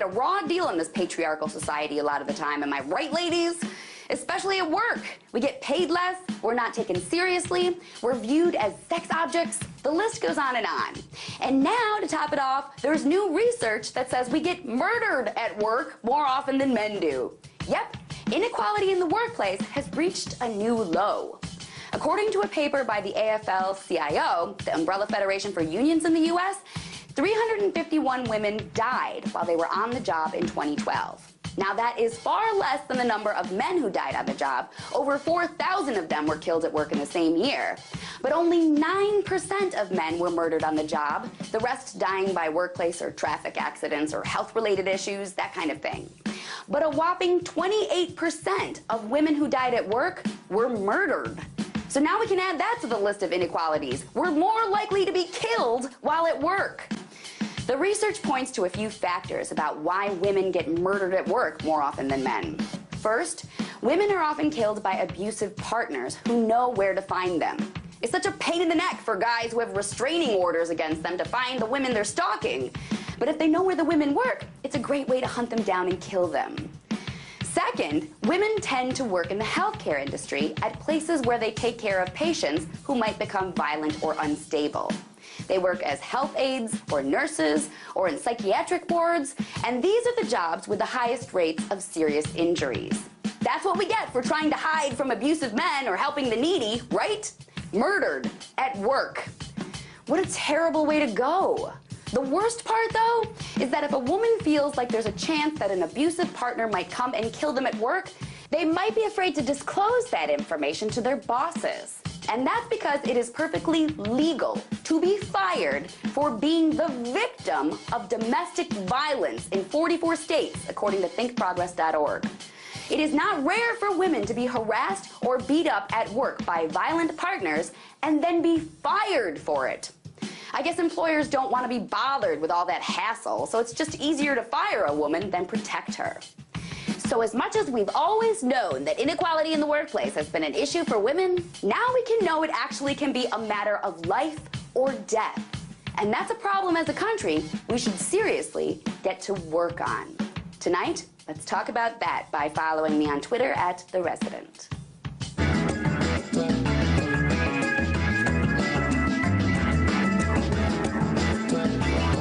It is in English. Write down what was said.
a raw deal in this patriarchal society a lot of the time. Am I right, ladies? Especially at work. We get paid less, we're not taken seriously, we're viewed as sex objects, the list goes on. And now, to top it off, there's new research that says we get murdered at work more often than men do. Yep, inequality in the workplace has reached a new low. According to a paper by the AFL-CIO, the Umbrella Federation for Unions in the U.S., 351 women died while they were on the job in 2012. Now, that is far less than the number of men who died on the job. Over 4,000 of them were killed at work in the same year. But only 9% of men were murdered on the job, the rest dying by workplace or traffic accidents or health-related issues, that kind of thing. But a whopping 28% of women who died at work were murdered. So now we can add that to the list of inequalities. We're more likely to be killed while at work. The research points to a few factors about why women get murdered at work more often than men. First, women are often killed by abusive partners who know where to find them. It's such a pain in the neck for guys who have restraining orders against them to find the women they're stalking. But if they know where the women work, it's a great way to hunt them down and kill them. Second, women tend to work in the healthcare industry at places where they take care of patients who might become violent or unstable. They work as health aides or nurses or in psychiatric wards, and these are the jobs with the highest rates of serious injuries. That's what we get for trying to hide from abusive men or helping the needy, right? Murdered at work. What a terrible way to go. The worst part, though, is that if a woman feels like there's a chance that an abusive partner might come and kill them at work, they might be afraid to disclose that information to their bosses. And that's because it is perfectly legal to be fired for being the victim of domestic violence in 44 states, according to thinkprogress.org. It is not rare for women to be harassed or beat up at work by violent partners and then be fired for it. I guess employers don't want to be bothered with all that hassle, so it's just easier to fire a woman than protect her. So as much as we've always known that inequality in the workplace has been an issue for women, now we can know it actually can be a matter of life or death. And that's a problem as a country we should seriously get to work on. Tonight, let's talk about that by following me on Twitter @TheResident.